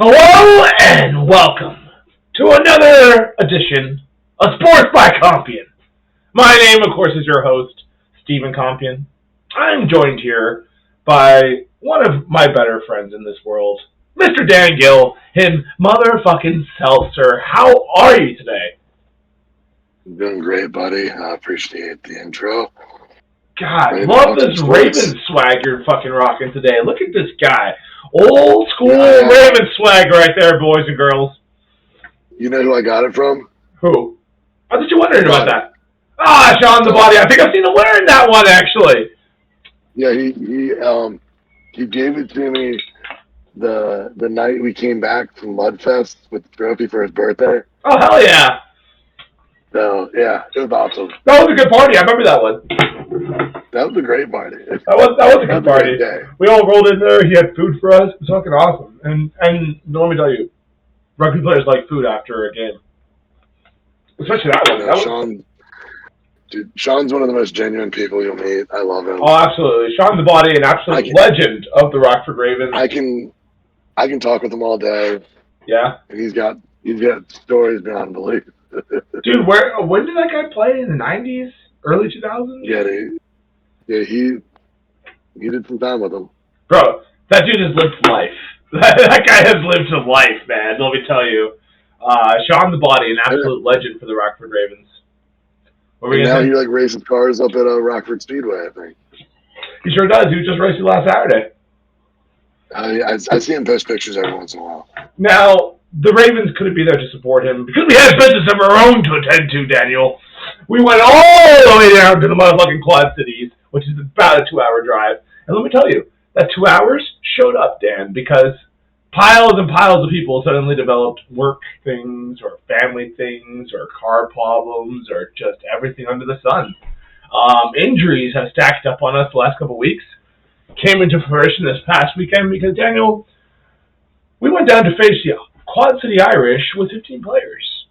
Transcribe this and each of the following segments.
Hello and welcome to another edition of Sports by Compian. My name, of course, is your host, Stephen Compian. I'm joined here by one of my better friends in this world, Mr. Dan Gill, him motherfucking seltzer. How are you today? I'm doing great, buddy. I appreciate the intro. God, love this Ravens swag you're fucking rocking today. Look at this guy. Old school Ravens swag right there, boys and girls. You know who I got it from? Who? I thought you were wondering about that. Sean the Body. I think I've seen him wearing that one, actually. Yeah, he gave it to me the night we came back from Mudfest with the trophy for his birthday. Oh, hell yeah. So, yeah, it was awesome. That was a good party. I remember that one. That was a great party. That was a good party. We all rolled in there. He had food for us. It was fucking awesome. And let me tell you, rugby players like food after a game. Especially that one. Sean's one of the most genuine people you'll meet. I love him. Oh, absolutely. Sean the Body, an absolute legend of the Rockford Ravens. I can talk with him all day. Yeah. And he's got stories beyond belief. Dude, when did that guy play? In the 90s? Early 2000s? Yeah, he did some time with him. Bro, that dude has lived life. That guy has lived a life, man. Let me tell you. Sean the Body, an absolute legend for the Rockford Ravens. Now he races cars up at Rockford Speedway, I think. He sure does. He was just racing last Saturday. I see him post pictures every once in a while. Now, the Ravens couldn't be there to support him because we had business of our own to attend to, Daniel. We went all the way down to the motherfucking Quad Cities, which is about a 2-hour drive. And let me tell you, that 2 hours showed up, Dan, because piles and piles of people suddenly developed work things or family things or car problems or just everything under the sun. Injuries have stacked up on us the last couple of weeks. Came into fruition this past weekend because, Daniel, we went down to face the Quad City Irish with 15 players.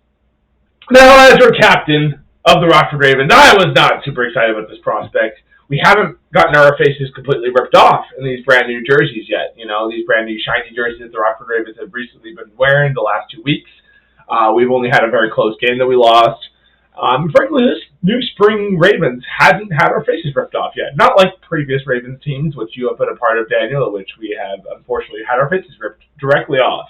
Now, as your captain of the Rockford Ravens, I was not super excited about this prospect. We haven't gotten our faces completely ripped off in these brand new jerseys yet. You know, these brand new shiny jerseys the Rockford Ravens have recently been wearing the last 2 weeks. We've only had a very close game that we lost. Frankly, this new spring Ravens hadn't had our faces ripped off yet. Not like previous Ravens teams, which you have been a part of, Daniel, which we have unfortunately had our faces ripped directly off.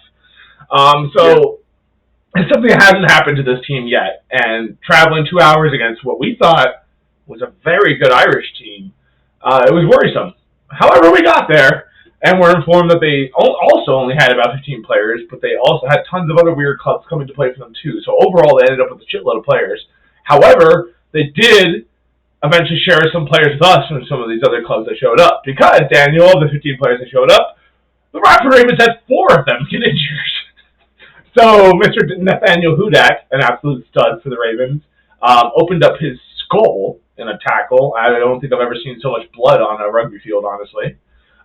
It's something that hasn't happened to this team yet. And traveling 2 hours against what we thought was a very good Irish team, it was worrisome. However, we got there, and we're informed that they also only had about 15 players, but they also had tons of other weird clubs coming to play for them too. So overall, they ended up with a shitload of players. However, they did eventually share some players with us from some of these other clubs that showed up. Because, Daniel, of the 15 players that showed up, the Rockford Ravens had 4 of them get injured. So Mr. Nathaniel Hudak, an absolute stud for the Ravens, opened up his skull in a tackle. I don't think I've ever seen so much blood on a rugby field, honestly.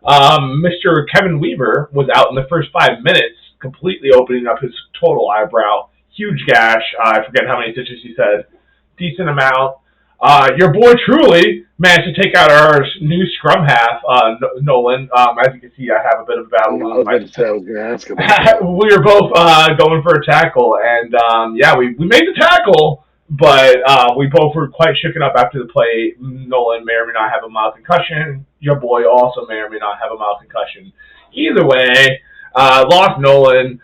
Mr. Kevin Weaver was out in the first 5 minutes, completely opening up his total eyebrow. Huge gash. I forget how many stitches he said. Decent amount. Your boy truly managed to take out our new scrum half, Nolan. As you can see, I have a bit of a battle. I was going to ask about that. We were both going for a tackle, and we made the tackle, but we both were quite shooken up after the play. Nolan may or may not have a mild concussion. Your boy also may or may not have a mild concussion. Either way, lost Nolan.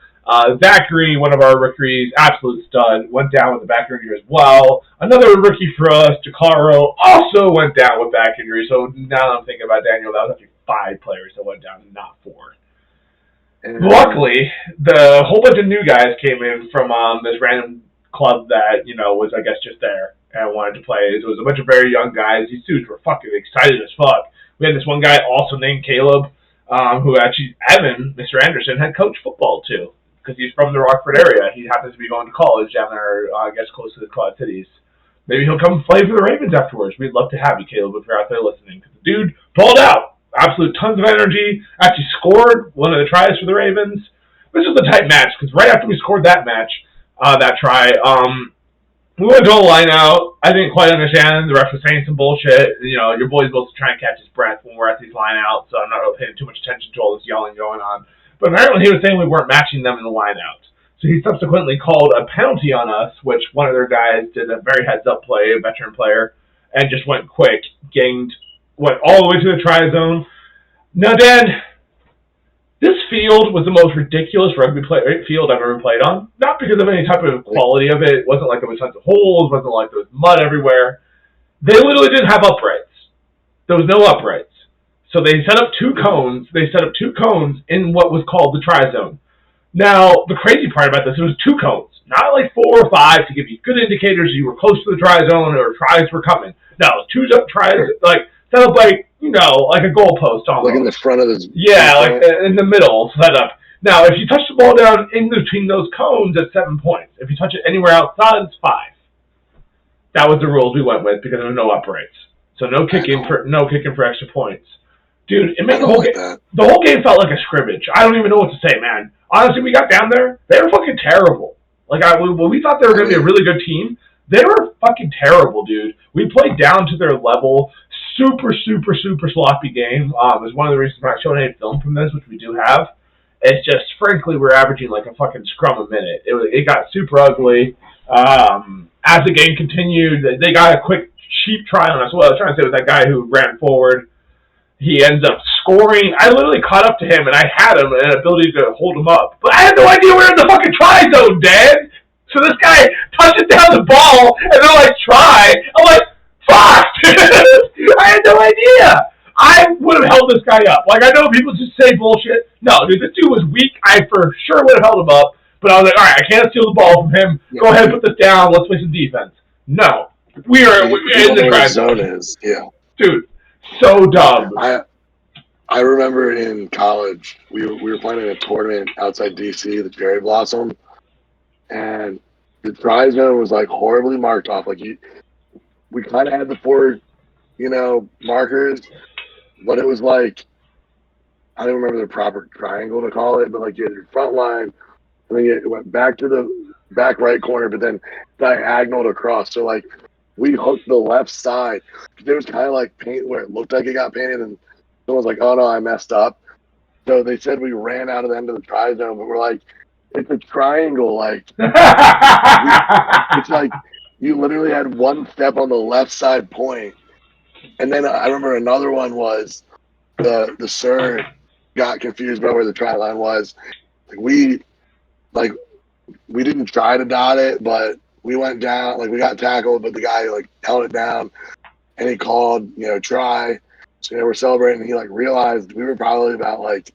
Zachary, one of our rookies, absolute stud, went down with a back injury as well. Another rookie for us, Jacaro, also went down with back injury. So now that I'm thinking about Daniel, that was actually 5 players that went down, not 4. And luckily, the whole bunch of new guys came in from this random club that, was, I guess, just there and wanted to play. It was a bunch of very young guys. These dudes were fucking excited as fuck. We had this one guy also named Caleb, who actually, Evan, Mr. Anderson, had coached football too. Because he's from the Rockford area. He happens to be going to college down there, I guess, close to the Quad Cities. Maybe he'll come play for the Ravens afterwards. We'd love to have you, Caleb, if you're out there listening. Because the dude pulled out. Absolute tons of energy. Actually scored one of the tries for the Ravens. This was a tight match, because right after we scored that try, we went to a line out. I didn't quite understand. The ref was saying some bullshit. Your boy's supposed to try and catch his breath when we're at these line outs, so I'm not really paying too much attention to all this yelling going on. But apparently he was saying we weren't matching them in the line-out. So he subsequently called a penalty on us, which one of their guys did a very heads-up play, a veteran player, and just went quick, went all the way to the try zone. Now, Dan, this field was the most ridiculous rugby field I've ever played on. Not because of any type of quality of it. It wasn't like there was tons of holes. It wasn't like there was mud everywhere. They literally didn't have uprights. There was no uprights. So they set up two cones. They set up two cones in what was called the try zone. Now, the crazy part about this, it was two cones. Not like 4 or 5 to give you good indicators you were close to the try zone or tries were coming. No, two tries, like, set up like, like a goalpost almost. Like in the front of the... Yeah, like in the middle set up. Now, if you touch the ball down in between those cones, it's 7 points. If you touch it anywhere outside, it's 5. That was the rules we went with because there were no uprights. So no kicking for extra points. Dude, it made the whole game felt like a scrimmage. I don't even know what to say, man. Honestly, we got down there, they were fucking terrible. Like, when we thought they were going to be a really good team, they were fucking terrible, dude. We played down to their level. Super, super, super sloppy game. It was one of the reasons we're not showing any film from this, which we do have. It's just, frankly, we're averaging like a fucking scrum a minute. It got super ugly. As the game continued, they got a quick cheap try on us. What I was trying to say was that guy who ran forward. He ends up scoring. I literally caught up to him, and I had him an ability to hold him up. But I had no idea we were in the fucking try zone, Dad. So this guy touches down the ball, and they're like, try. I'm like, fuck! I had no idea. I would have held this guy up. Like, I know people just say bullshit. No, dude, this dude was weak. I for sure would have held him up. But I was like, all right, I can't steal the ball from him. Go ahead and put this down. Let's play some defense. No. We're in the try zone. Dude. So dumb. I remember in college, we were playing in a tournament outside D.C., the Cherry Blossom, and the try zone was like horribly marked off. Like we kind of had the 4, markers, but it was like, I don't remember the proper triangle to call it, but like you had your front line, and then it went back to the back right corner, but then diagonal across. So like, we hooked the left side. There was kind of like paint where it looked like it got painted, and someone was like, oh no, I messed up. So they said we ran out of the end of the try zone, but we're like, it's a triangle. Like, it's like you literally had one step on the left side point. And then I remember another one was the sir got confused about where the try line was. We didn't try to dot it, but we went down, like we got tackled, but the guy like held it down and he called, try. So we're celebrating, and he like realized we were probably about like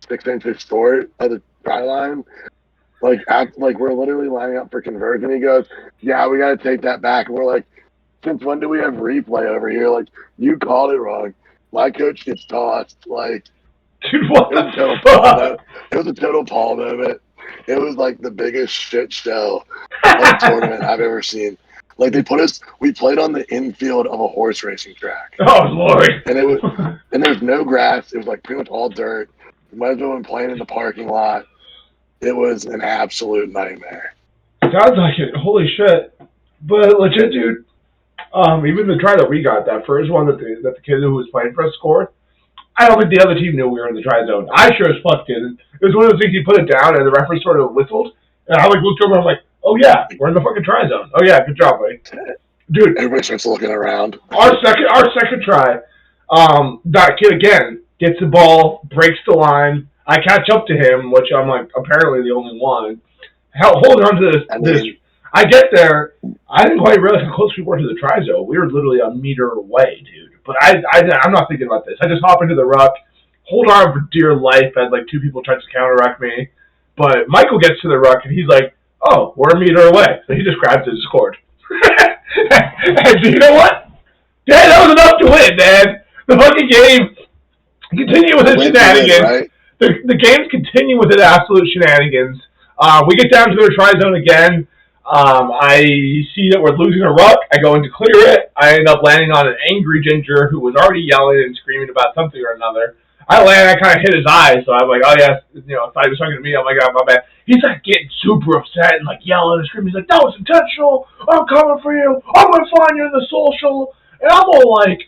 6 inches short of the try line. Like we're literally lining up for conversion. He goes, yeah, we gotta take that back. And we're like, since when do we have replay over here? Like, you called it wrong. My coach gets tossed. Like, dude, what? It was a total Paul moment. It was like the biggest shit show of a tournament I've ever seen. Like, we played on the infield of a horse racing track. Oh, Lord. And there's no grass. It was like pretty much all dirt. We might as well have been playing in the parking lot. It was an absolute nightmare. Sounds like it. Holy shit. But legit, dude, even the try that we got, that first one that the kid who was playing for us scored, I don't think the other team knew we were in the try zone. I sure as fuck didn't. It was one of those things you put it down and the referee sort of whistled, and I looked over and I'm like, oh yeah, we're in the fucking try zone. Oh yeah, good job, buddy. Dude. Everybody starts looking around. Our second try, that kid again gets the ball, breaks the line. I catch up to him, which I'm like apparently the only one. Holding on to this. I get there. I didn't quite realize how close we were to the try zone. We were literally a meter away, dude. But I'm not thinking about this. I just hop into the ruck, hold on for dear life as like 2 people try to counter-ruck me. But Michael gets to the ruck and he's like, oh, we're a meter away. So he just grabs it and scored. And you know what? Dad, that was enough to win, man. The fucking game continue with its shenanigans. Right? The games continue with its absolute shenanigans. We get down to the try zone again. I see that we're losing a ruck. I go in to clear it. I end up landing on an angry ginger who was already yelling and screaming about something or another. I kind of hit his eyes, so I'm like, oh yeah, if he was talking to me, I'm like, oh, my bad. He's like getting super upset and like yelling and screaming. He's like, that was intentional. I'm coming for you. I'm going to find you in the social. And I'm all like,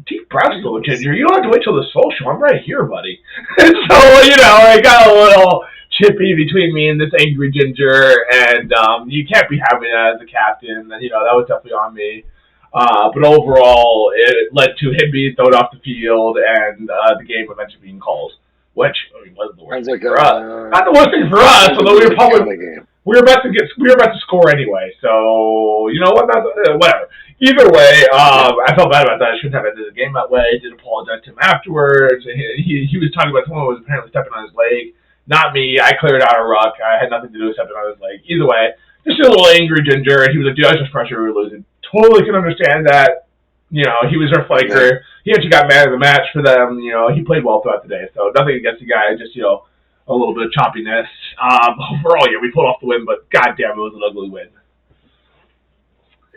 deep breaths though, Ginger. You don't have to wait till the social. I'm right here, buddy. And so, I got a little chippy between me and this angry Ginger, and you can't be having that as a captain. And, that was definitely on me. But overall, it led to him being thrown off the field and the game eventually being called, which wasn't the worst thing for us. Not the worst thing for us, although we were about to score anyway. So you know what? Whatever. Either way, I felt bad about that. I shouldn't have ended the game that way. I did apologize to him afterwards. He was talking about someone who was apparently stepping on his leg. Not me. I cleared out a ruck. I had nothing to do with stepping on his leg. Either way, just a little angry Ginger. He was like, dude, I was just frustrated we were losing. Totally can understand that. He was our flanker. He actually got man of the match for them. He played well throughout the day. So nothing against the guy. Just, a little bit of choppiness. Overall, we pulled off the win, but goddamn, it was an ugly win.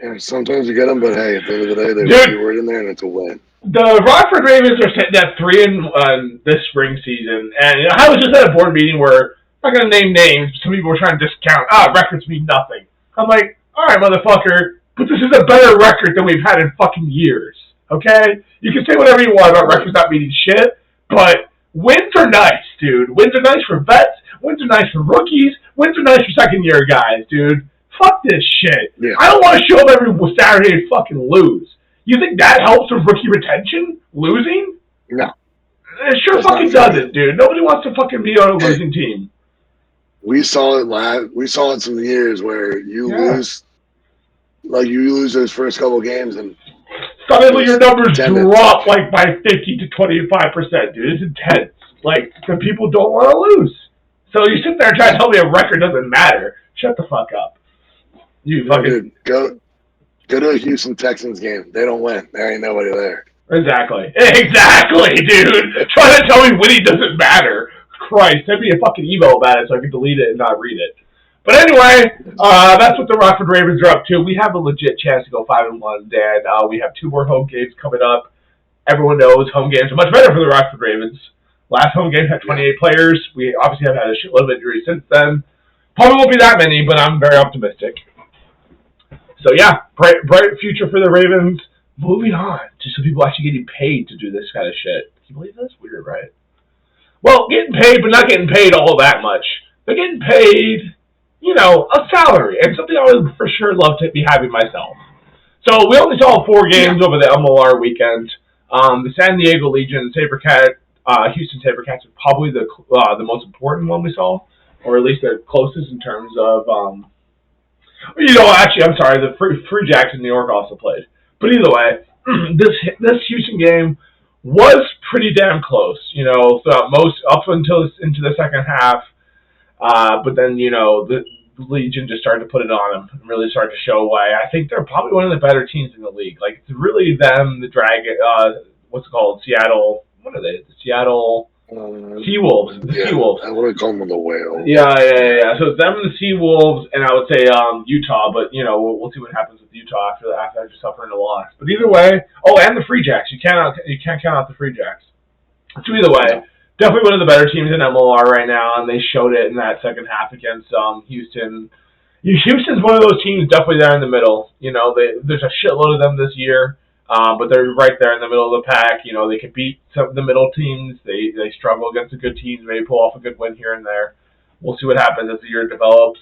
Yeah, sometimes you get them, but hey, at the end of the day, they were in there, and it's a win. The Rockford Ravens are sitting at 3-1 this spring season, and I was just at a board meeting where I'm not going to name names. Some people were trying to discount. Records mean nothing. I'm like, all right, motherfucker, but this is a better record than we've had in fucking years. Okay, you can say whatever you want about records not meaning shit, but wins are nice, dude. Wins are nice for vets. Wins are nice for rookies. Wins are nice for second-year guys, dude. Fuck this shit. Yeah. I don't want to show up every Saturday and fucking lose. You think that helps with rookie retention? Losing? No. It sure fucking doesn't, dude. Nobody wants to fucking be on a losing team. We saw it live. We saw it some years where you lose, like you lose those first couple games and suddenly your numbers drop like by 50 to 25%, dude. It's intense. Like, the people don't want to lose. So you sit there and try to tell me a record doesn't matter. Shut the fuck up. You fucking dude, go to a Houston Texans game. They don't win. There ain't nobody there. Exactly, dude. Trying to tell me winning doesn't matter. Christ, send me a fucking email about it so I can delete it and not read it. But anyway, that's what the Rockford Ravens are up to. We have a legit chance to go 5-1, Dan. We have 2 more home games coming up. Everyone knows home games are much better for the Rockford Ravens. Last home game had 28 players. We obviously have had a shitload of injuries since then. Probably won't be that many, but I'm very optimistic. So yeah, bright future for the Ravens. Moving on to some people actually getting paid to do this kind of shit. Can you believe this? Weird, right? Well, getting paid, but not getting paid all that much. They're getting paid, a salary, and something I would for sure love to be having myself. So we only saw 4 games over the MLR weekend. The San Diego Legion, Houston SaberCats is probably the most important one we saw, or at least the closest in terms of, actually, I'm sorry, the Free Jacks in New York also played. But either way, this Houston game was pretty damn close, throughout up until into the second half. But then, the Legion just started to put it on them and really started to show why. I think they're probably one of the better teams in the league. Like, it's really them, the Dragon, what's it called? Seattle. What are they? The Seattle Seawolves. The Seawolves. I want to call them the Whale. Yeah. So it's them and the Seawolves, and I would say Utah, but we'll see what happens with Utah after suffering a loss. But either way, and the Free Jacks. You can't count out the Free Jacks. So either way, definitely one of the better teams in MLR right now, and they showed it in that second half against Houston. Houston's one of those teams definitely there in the middle. There's a shitload of them this year. But they're right there in the middle of the pack. They can beat some of the middle teams. They struggle against the good teams, maybe pull off a good win here and there. We'll see what happens as the year develops.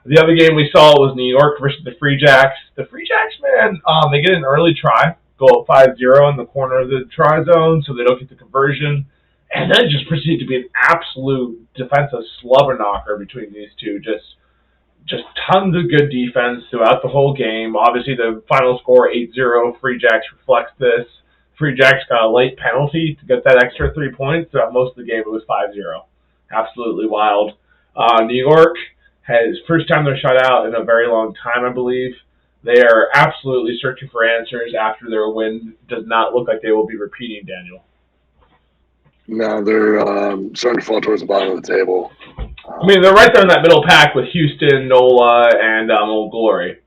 The other game we saw was New York versus the Free Jacks. The Free Jacks, man, they get an early try, go up 5-0 in the corner of the try zone, so they don't get the conversion. And then just proceed to be an absolute defensive slobber knocker between these two. Just tons of good defense throughout the whole game. Obviously, the final score, 8-0, Free Jacks reflects this. Free Jacks got a late penalty to get that extra 3 points. Throughout most of the game, it was 5-0. Absolutely wild. New York has first time they're shut out in a very long time, I believe. They are absolutely searching for answers after their win. Does not look like they will be repeating, Daniel. No, they're starting to fall towards the bottom of the table. They're right there in that middle pack with Houston, NOLA, and Old Glory.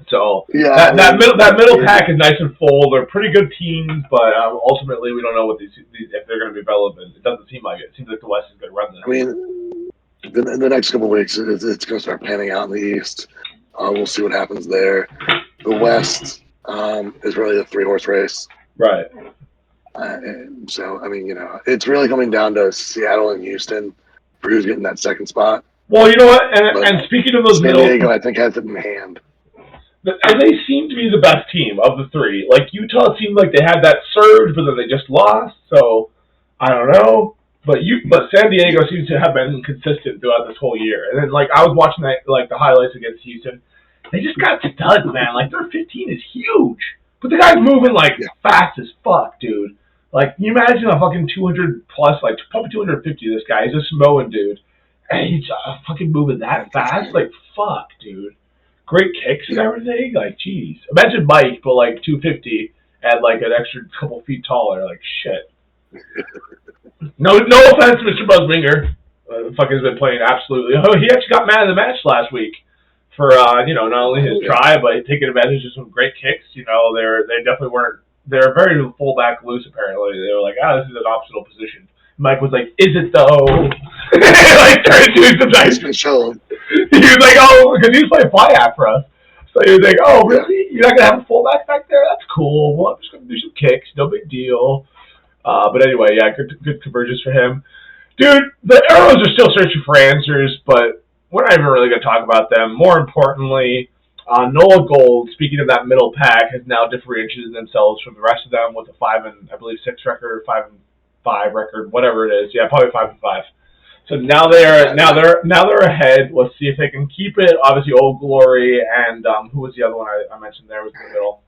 So that middle pack is nice and full. They're pretty good teams, but ultimately we don't know what these if they're going to be relevant. It doesn't seem like it. It seems like the West is going to run this. In the next couple of weeks, it's going to start panning out in the East. We'll see what happens there. The West is really a 3-horse race. Right. So, I mean, it's really coming down to Seattle and Houston for who's getting that second spot. Well, you know what? And speaking of those San Diego, I think, has it in hand. And they seem to be the best team of the three. Like, Utah seemed like they had that surge, but then they just lost. So, I don't know. But San Diego seems to have been consistent throughout this whole year. And then, like, I was watching the highlights against Houston. They just got studs, man. Like, their 15 is huge. But the guy's moving, fast as fuck, dude. Like, can you imagine a fucking 200 plus, probably 250 this guy. He's a Samoan dude. And he's fucking moving that fast? Like, fuck, dude. Great kicks and everything? Like, jeez. Imagine Mike, but, 250 and, an extra couple feet taller. Like, shit. No offense, Mr. Buzzwinger. Fucking has been playing absolutely. Oh, he actually got man of the match last week for, not only his try, but taking advantage of some great kicks. They definitely weren't. They're very fullback loose, apparently. They were like, this is an optional position. Mike was like, is it though? Trying to do some nice. He was like, because he was playing fly app for us. So he was like, really? You're not going to have a fullback back there? That's cool. Well, I'm just going to do some kicks. No big deal. But anyway, good conversions for him. Dude, the Arrows are still searching for answers, but we're not even really going to talk about them. More importantly, Noah Gold, speaking of that middle pack, has now differentiated themselves from the rest of them with a 5-6 record, 5-5 record, whatever it is. Yeah, probably 5-5. So now they're ahead. Let's see if they can keep it. Obviously, Old Glory and who was the other one I mentioned there was in the middle?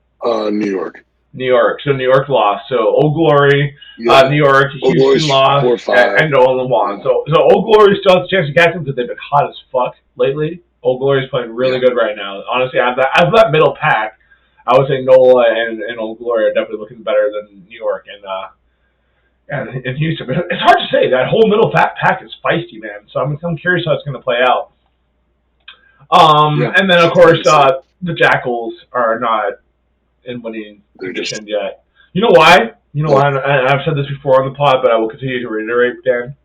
New York. New York. So New York lost. So Old Glory, New York, Houston lost, and Nolan won. So Old Glory still has a chance to catch them because they've been hot as fuck lately. Old Glory is playing really good right now. Honestly, out of that middle pack, I would say Nola and Old Glory are definitely looking better than New York and Houston. But it's hard to say. That whole middle pack is feisty, man. So I'm curious how it's going to play out. And then, of course, the Jackals are not in winning position yet. You know why? And I've said this before on the pod, but I will continue to reiterate, Dan.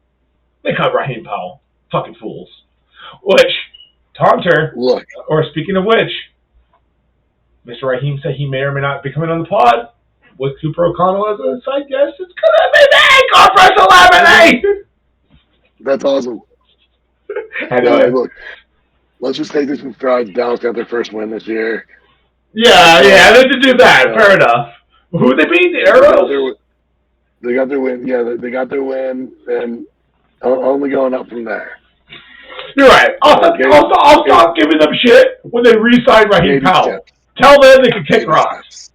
They cut Raheem Powell. Fucking fools. Which, Taunter, or speaking of which, Mr. Raheem said he may or may not be coming on the pod with Cooper O'Connell as a side guest. It's gonna be me! Conference 11, That's awesome. Anyway. Look, let's just take this in stride. Dallas got their first win this year. Yeah, they did do that. Fair enough. Who they beat? The Arrows? They got their win. Yeah, they got their win, and only going up from there. You're right. I'll stop giving them shit when they re-sign Raheem Powell. Tell them they can kick rocks.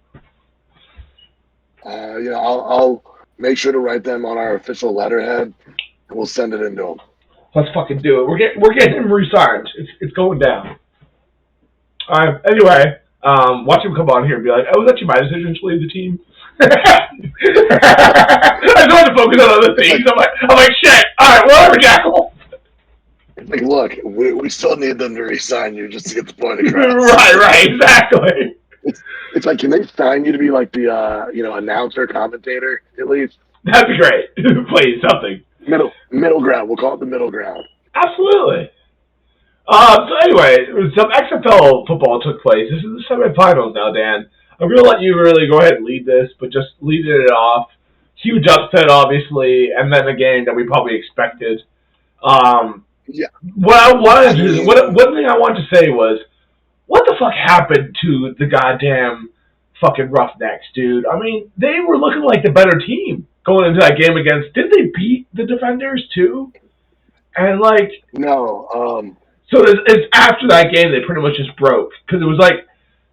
I'll make sure to write them on our official letterhead, and we'll send it into them. Let's fucking do it. We're getting him re-signed. It's going down. Anyway, watch him come on here and be like, was actually my decision to leave the team. I just wanted to focus on other things. I'm like, shit. All right, whatever, Jackal. It's like, look, we still need them to re-sign you just to get the point across. Right, exactly. It's like, can they sign you to be like the announcer, commentator at least? That'd be great. Please, something. Middle ground. We'll call it the middle ground. Absolutely. So anyway, some XFL football took place. This is the semifinals now, Dan. I'm going to let you really go ahead and lead this, but just leading it off. Huge upset, obviously, and then a game that we probably expected. Yeah. One thing I wanted to say was, what the fuck happened to the goddamn fucking Roughnecks, dude? I mean, they were looking like the better team going into that game against. Did they beat the Defenders too? And no. So it's after that game they pretty much just broke because it was like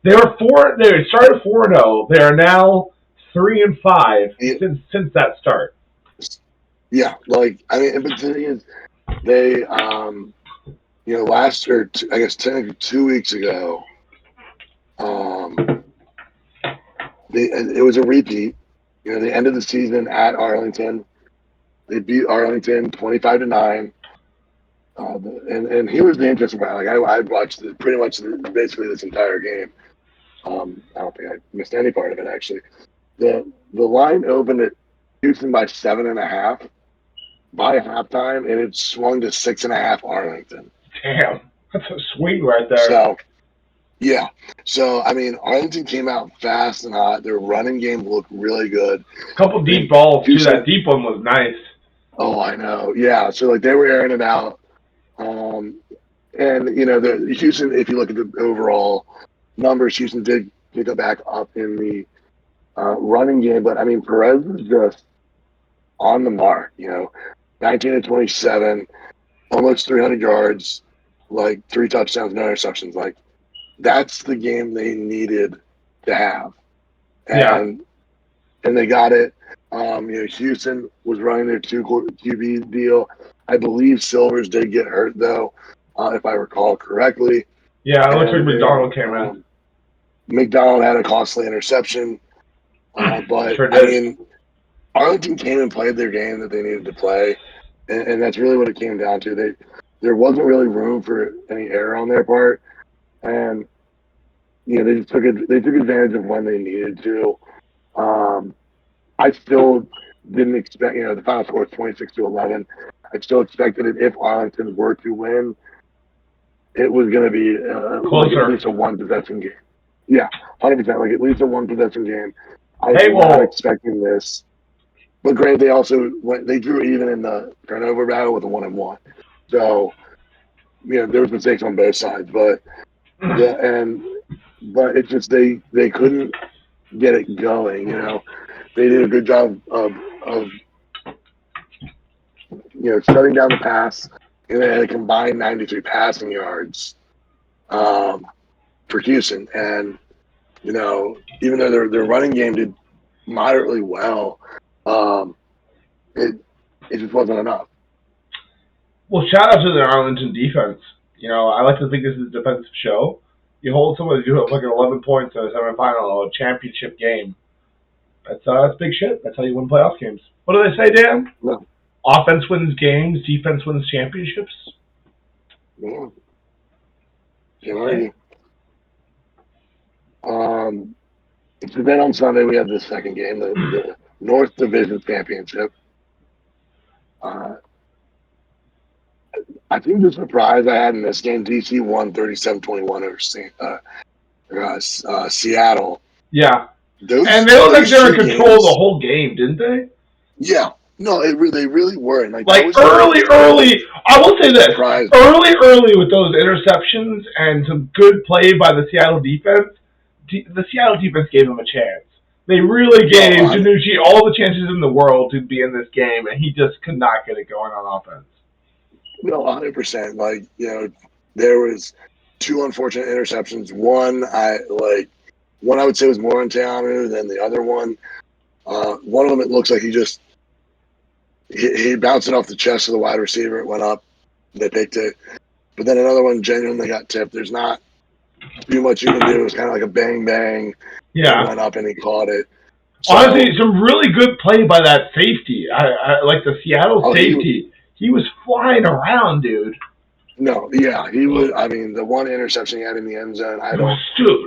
they started 4-0. They are now 3-5 since that start. Yeah, but the thing is, they last year, I guess 2 weeks ago, it was a repeat. They ended the season at Arlington. They beat Arlington 25-9. And here's the interesting part. I watched pretty much basically this entire game. I don't think I missed any part of it actually. The line opened at Houston by 7.5 by halftime, and it swung to 6.5 Arlington. Damn, that's a swing right there. So, Yeah. So, I mean, Arlington came out fast and hot. Their running game looked really good. Couple I deep mean, balls too. Houston, That deep one was nice. oh, I know. Yeah. So, like, they were airing it out. And, you know, the Houston, if you look at the overall numbers, Houston did pick it back up in the running game. But, I mean, Perez was just on the mark, 19 to 27, almost 300 yards, like 3 touchdowns, no interceptions. Like, that's the game they needed to have. Yeah. And they got it. Houston was running their 2 QB deal. I believe Silvers did get hurt, though, if I recall correctly. Yeah, it looks like And McDonald came in. McDonald had a costly interception. But, Sure I did. mean, Arlington came and played their game that they needed to play. And that's really what it came down to. There wasn't really room for any error on their part. And, they just took advantage of when they needed to. I still didn't expect, the final score was 26-11. I still expected it if Arlington were to win, it was going to be like at least a 1-possession game. Yeah, 100%, like at least a 1-possession game. I was not expecting this. But granted, they drew even in the turnover battle with a 1-1. So, there was mistakes on both sides, but but it's just they couldn't get it going. They did a good job of shutting down the pass, and they had a combined 93 passing yards for Houston. And even though their running game did moderately well, it just wasn't enough. Well, shout out to the Arlington defense. I like to think this is a defensive show. You hold somebody to like 11 points in a semifinal, a championship game. That's big shit. That's how you win playoff games. What do they say, Dan? No. Offense wins games, defense wins championships. Yeah. Can't argue. So then on Sunday we have the second game, the North Division Championship. I think the surprise I had in this game, DC won 37-21 over Seattle. Yeah. And they looked like they were in control of the whole game, didn't they? Yeah. No, they really were. And early, I will say this. Early with those interceptions and some good play by the Seattle defense, the Seattle defense gave them a chance. They really gave Danucci all the chances in the world to be in this game, and he just could not get it going on offense. No, 100%. There was 2 unfortunate interceptions. One I would say was more on Teanu than the other one. One of them, it looks like he bounced it off the chest of the wide receiver. It went up. They picked it. But then another one genuinely got tipped. There's not too much you can do. It was kind of like a bang. Yeah. It went up and he caught it. So, honestly, some really good play by that safety. I like the Seattle safety. He was flying around, dude. No, yeah, he was. I mean, the one interception he had in the end zone,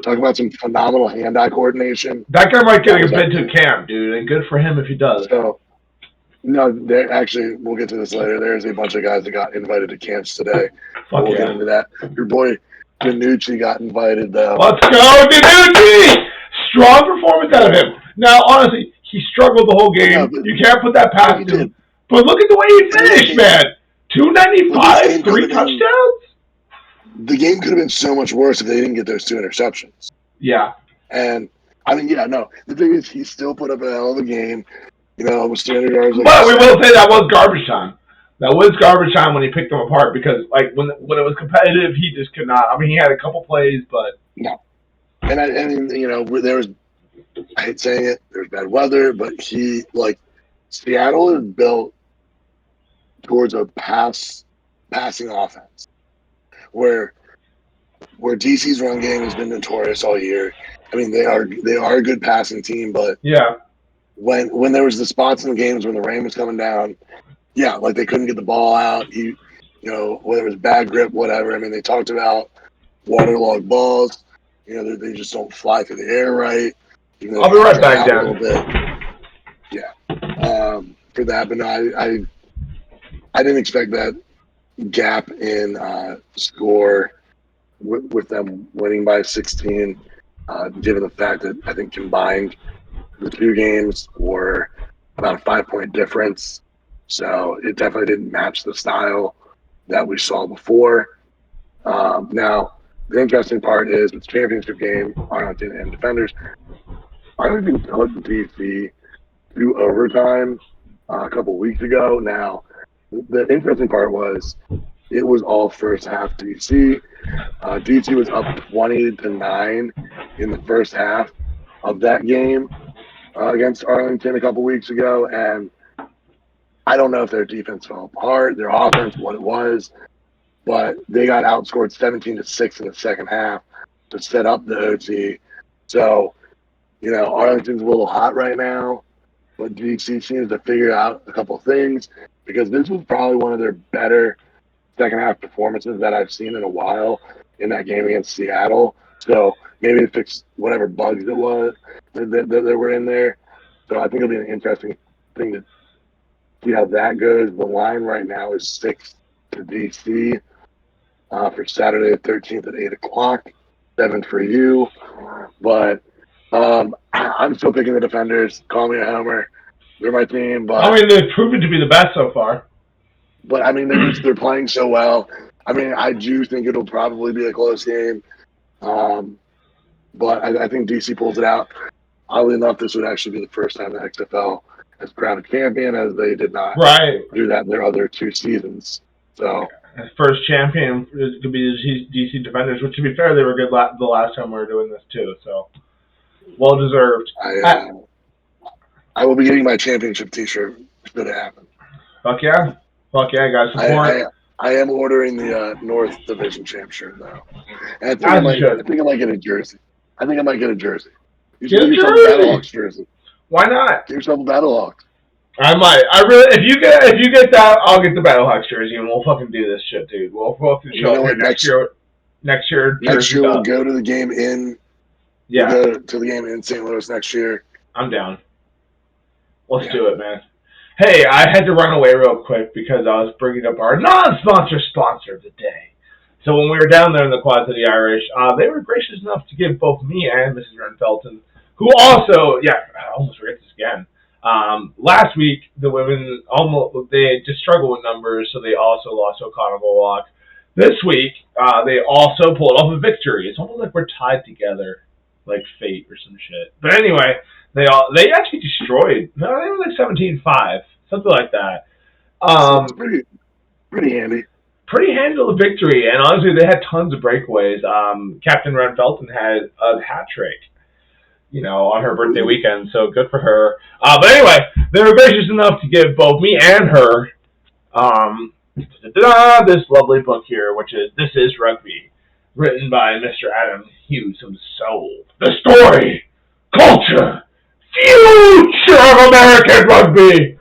talk about some phenomenal hand-eye coordination. That guy might get a bid to camp, dude, and good for him if he does. So, no, we'll get to this later. There's a bunch of guys that got invited to camps today. We'll get into that. Your boy Danucci got invited, though. Let's go, Danucci! Strong performance out of him. Now, honestly, he struggled the whole game. Yeah, you can't put that past him. But look at the way he finished, man. 295, 3 touchdowns? The game could have been so much worse if they didn't get those 2 interceptions. Yeah. And, I mean, the thing is, he still put up a hell of a game. Almost 300 yards. But we will say that was garbage time. That was garbage time when he picked them apart because, when it was competitive, he just could not. I mean, he had a couple plays, but... No. And, there was, I hate saying it, there was bad weather, but Seattle is built towards a passing offense where DC's run game has been notorious all year. I mean, they are a good passing team, but yeah, when there was the spots in the games when the rain was coming down, they couldn't get the ball out. Whether it was bad grip, whatever. I mean, they talked about waterlogged balls. They just don't fly through the air right. I'll be right back, Dan. A little bit. Yeah. For that, but no, I didn't expect that gap in score with them winning by 16, given the fact that I think combined the two games were about a 5-point difference. So it definitely didn't match the style that we saw before. Now, the interesting part is it's a championship game, Arlington and Defenders. Arlington took DC to overtime a couple weeks ago. Now, the interesting part was it was all first half DC. DC was up 20-9 in the first half of that game against Arlington a couple weeks ago, and I don't know if their defense fell apart, their offense, what it was, but they got outscored 17-6 in the second half to set up the OT. So, Arlington's a little hot right now, but DC seems to figure out a couple things because this was probably one of their better second half performances that I've seen in a while in that game against Seattle. So maybe it fixed whatever bugs it was that were in there. So I think it'll be an interesting thing to see how that goes. The line right now is 6 to DC for Saturday the 13th at 8 o'clock, 7 for you. But I'm still picking the Defenders. Call me a homer. They're my team. But they've proven to be the best so far. But they're playing so well. I do think it'll probably be a close game. But I think DC pulls it out. Oddly enough, this would actually be the first time the XFL has crowned a champion, as they did not do that in their other 2 seasons. So first champion could be the DC Defenders, which, to be fair, they were good the last time we were doing this too. So well deserved. I will be getting my championship T-shirt should it happen. Fuck yeah, guys! Support. I am ordering the North Division Champ shirt though. And I think I might get a jersey. You should get yourself a Battlehawks jersey. Why not? Get yourself a Battlehawks. I might. If you get that, I'll get the Battlehawks jersey, and we'll fucking do this shit, dude. We'll fucking show up next year. Next year we'll go to the game in. Yeah. We'll go to the game in St. Louis next year. I'm down. Let's do it, man. Hey, I had to run away real quick because I was bringing up our non-sponsor sponsor of the day. So when we were down there in the Quads of the Irish, they were gracious enough to give both me and Mrs. Renfelton, who also, I almost forget this again. Last week, the women they just struggled with numbers, so they also lost to Carnival Walk. This week, they also pulled off a victory. It's almost like we're tied together, like fate or some shit. But anyway, they actually destroyed. They were like 17-5, something like that. It's pretty handy. Pretty handy to the victory, and honestly, they had tons of breakaways. Captain Renfelton had a hat trick, on her birthday weekend, so good for her. But anyway, they were gracious enough to give both me and her this lovely book here, which is This Is Rugby, written by Mr. Adam Hughes himself. The story, culture, future of American rugby.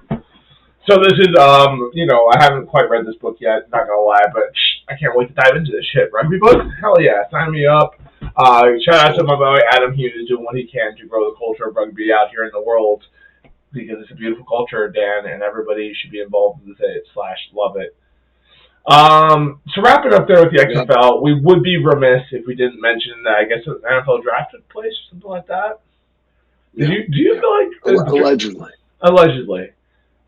So this is, I haven't quite read this book yet, not gonna lie, but I can't wait to dive into this shit. Rugby book? Hell yeah, sign me up. Shout out to my boy Adam Hughes doing what he can to grow the culture of rugby out here in the world, because it's a beautiful culture, Dan, and everybody should be involved with it / love it. So wrapping up there with the XFL, we would be remiss if we didn't mention that I guess the NFL draft took place or something like that. Do you feel like allegedly?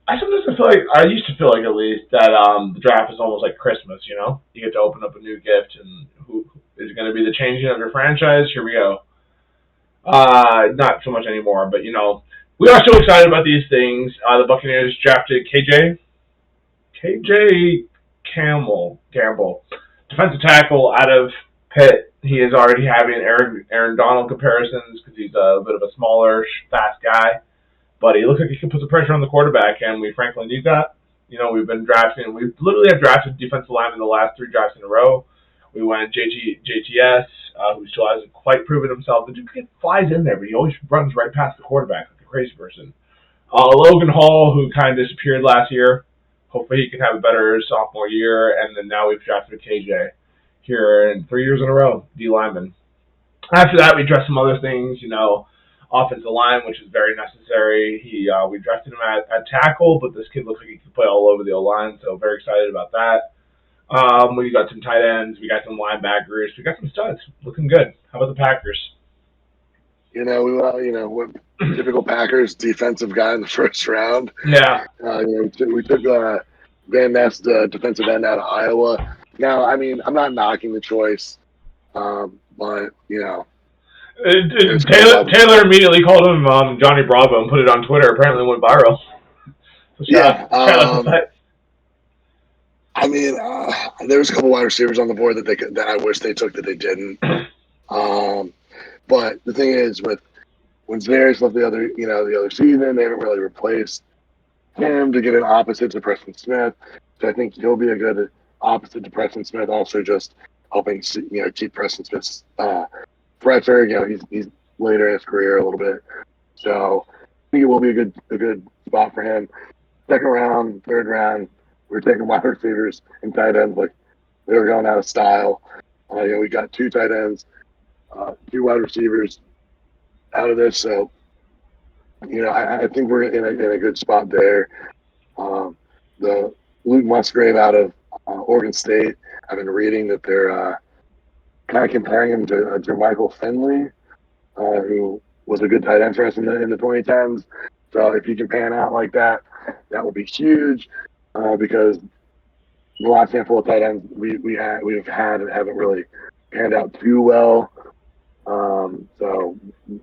I used to feel like at least that the draft is almost like Christmas, You get to open up a new gift, and who is it going to be the changing of your franchise? Here we go. Not so much anymore, but we are so excited about these things. The Buccaneers drafted KJ Gamble, defensive tackle out of Pitt. He is already having Aaron Donald comparisons because he's a bit of a smaller, fast guy. But he looks like he can put some pressure on the quarterback, and we frankly need that. We've been drafting. We literally have drafted defensive linemen the last 3 drafts in a row. We went JTS, who still hasn't quite proven himself. The dude flies in there, but he always runs right past the quarterback like a crazy person. Logan Hall, who kind of disappeared last year. Hopefully he can have a better sophomore year. And then now we've drafted KJ here in 3 years in a row, D lineman. After that, we dressed some other things, offensive line, which is very necessary. We drafted him at tackle, but this kid looks like he can play all over the O-line, so very excited about that. We got some tight ends. We got some linebackers. We got some studs. Looking good. How about the Packers? What typical Packers defensive guy in the first round. Yeah. We took Van Ness, the defensive end out of Iowa. Now, I mean, I'm not knocking the choice, but Taylor immediately called him Johnny Bravo and put it on Twitter. Apparently, it went viral. So shout out. I mean, there was a couple wide receivers on the board that I wish they took that they didn't. But the thing is, when Zverev left the other season, they haven't really replaced him to get an opposite to Preston Smith. So I think he'll be a good opposite to Preston Smith. Also, just helping keep Preston Smith's pressure. He's later in his career a little bit, so I think it will be a good spot for him. Second round, third round, we're taking wide receivers and tight ends like they were going out of style. We got 2 tight ends, 2 wide receivers out of this, so I think we're in a good spot there. The Luke Musgrave out of Oregon State, I've been reading that they're kind of comparing him to Michael Finley, who was a good tight end for us in the 2010s. So if he can pan out like that, that will be huge because the last handful of tight ends we've had and haven't really panned out too well. So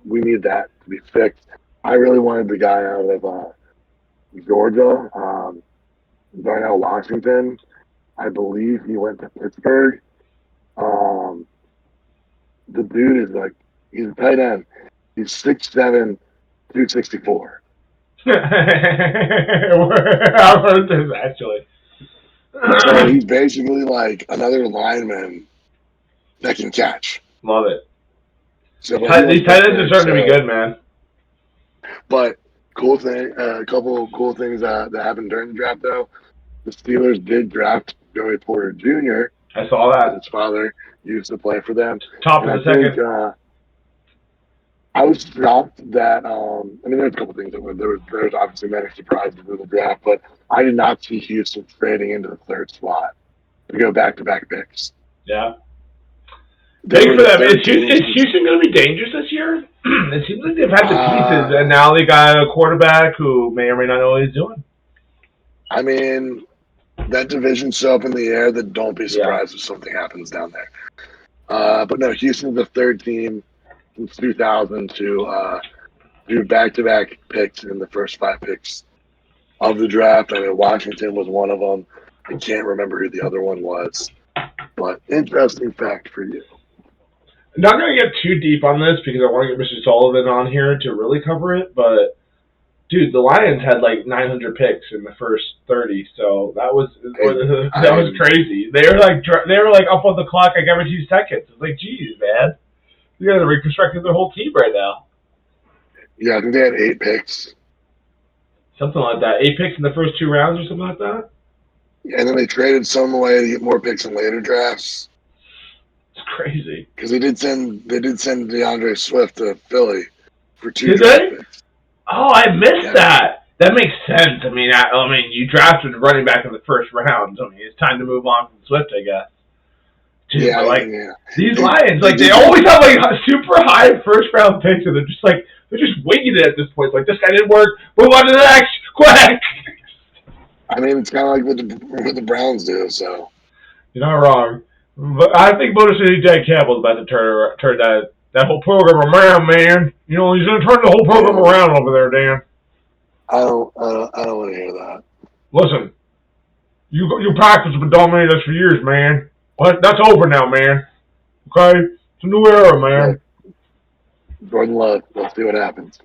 we need that to be fixed. I really wanted the guy out of Georgia, Darnell Washington. I believe he went to Pittsburgh. The dude is he's a tight end. He's 6'7", 264. I've heard this actually. So he's basically like another lineman that can catch. Love it. So these tight ends are starting to be good, man. But cool thing, a couple of cool things that happened during the draft, though. The Steelers did draft Joey Porter Jr. I saw that. His father used to play for them. Top of the second. I was shocked that there's a couple things that there was obviously many surprises in the draft, but I did not see Houston trading into the 3rd slot to go back-to-back picks. Yeah. Big for them. Is Houston going to be dangerous this year? It seems like they've had the pieces, and now they got a quarterback who may or may not know what he's doing. I mean, that division's so up in the air that don't be surprised if something happens down there. But no, Houston's the 3rd team since 2000 to do back-to-back picks in the first 5 picks of the draft. I mean, Washington was one of them. I can't remember who the other one was, but interesting fact for you. I'm not going to get too deep on this because I want to get Mr. Sullivan on here to really cover it, but dude, the Lions had like 900 picks in the first 30, so that was crazy. They were like up on the clock like every 2 seconds. It's like, geez, man, you guys are reconstructing their whole team right now. Yeah, I think they had 8 picks, something like that. 8 picks in the first 2 rounds or something like that. Yeah, and then they traded some away to get more picks in later drafts. It's crazy because they did send DeAndre Swift to Philly for 2 draft picks. Oh, I missed that. That makes sense. I mean, you drafted a running back in the first round. I mean, it's time to move on from Swift, I guess. Dude, these Lions, they always have like super high first round picks, and they're just winging it at this point. It's like, this guy didn't work. Move on to the next, quick. I mean, it's kind of like what the Browns do. So you're not wrong. But I think Motor City Jack Campbell's about to turn that whole program around, man. You know, he's going to turn the whole program around over there, Dan. I don't want to hear that. Listen, your Packers have been dominating us for years, man. But that's over now, man. Okay? It's a new era, man. Jordan Love, let's see what happens.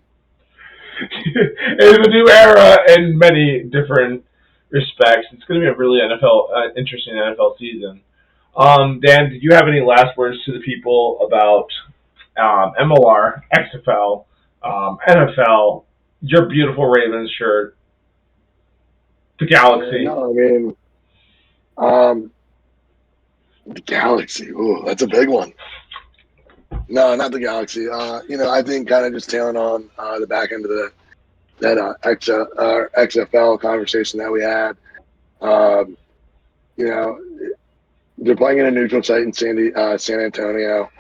It's a new era in many different respects. It's going to be a really interesting NFL season. Dan, did you have any last words to the people about MLR, XFL, NFL, your beautiful Ravens shirt, the Galaxy? No, I mean, the Galaxy. Ooh, that's a big one. No, not the Galaxy. I think kind of just tailing on the back end of that XFL conversation that we had. they're playing in a neutral site in San Antonio.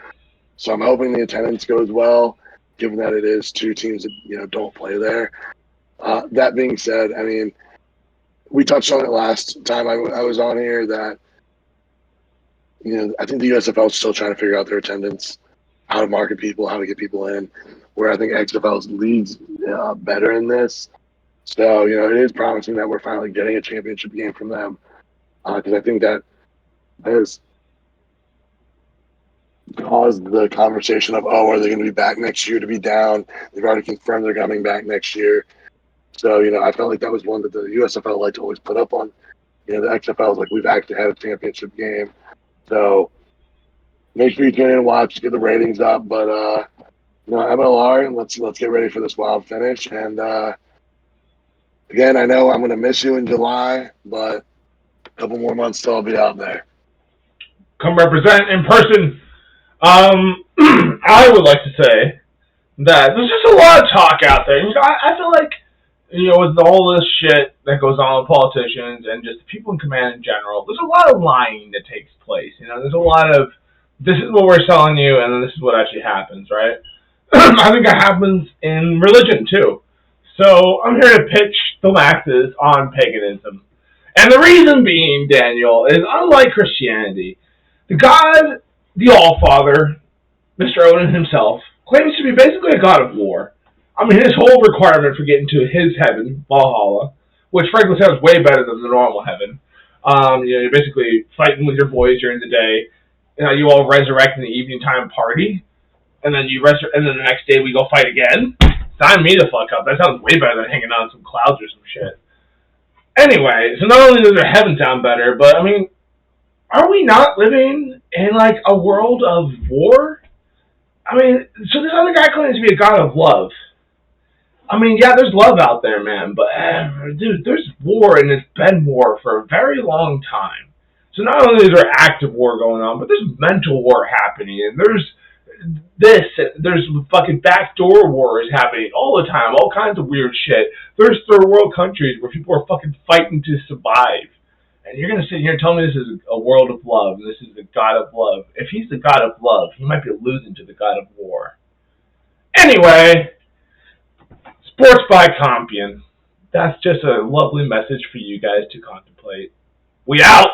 So I'm hoping the attendance goes well, given that it is two teams that don't play there. That being said, I mean, we touched on it last time I was on here that I think the USFL is still trying to figure out their attendance, how to market people, how to get people in. Where I think XFL leads better in this. So it is promising that we're finally getting a championship game from them, because I think that has caused the conversation of, are they going to be back next year to be down? They've already confirmed they're coming back next year. So, I felt like that was one that the USFL liked to always put up on. The XFL is like, we've actually had a championship game. So make sure you tune in and watch, get the ratings up. But, MLR, let's get ready for this wild finish. And, again, I know I'm going to miss you in July, but a couple more months till I'll be out there. Come represent in person. I would like to say that there's just a lot of talk out there. I feel like, with all this shit that goes on with politicians and just people in command in general, there's a lot of lying that takes place. There's a lot of, this is what we're selling you, and then this is what actually happens, right? I think that happens in religion, too. So I'm here to pitch the masses on paganism. And the reason being, Daniel, is unlike Christianity, the God, the All-Father, Mr. Odin himself, claims to be basically a god of war. I mean, his whole requirement for getting to his heaven, Valhalla, which frankly sounds way better than the normal heaven. You're basically fighting with your boys during the day. You all resurrect in the evening time party, and then and then the next day we go fight again. Sign me the fuck up. That sounds way better than hanging out on some clouds or some shit. Anyway, so not only does their heaven sound better, but I mean, are we not living in like a world of war? I mean, so this other guy claims to be a god of love. I mean, yeah, there's love out there, man, but dude, there's war, and it's been war for a very long time. So not only is there active war going on, but there's mental war happening, and there's fucking backdoor wars happening all the time, all kinds of weird shit. There's third world countries where people are fucking fighting to survive. And you're going to sit here and tell me this is a world of love, and this is the God of love. If he's the God of love, he might be losing to the God of war. Anyway, sports by Compian. That's just a lovely message for you guys to contemplate. We out!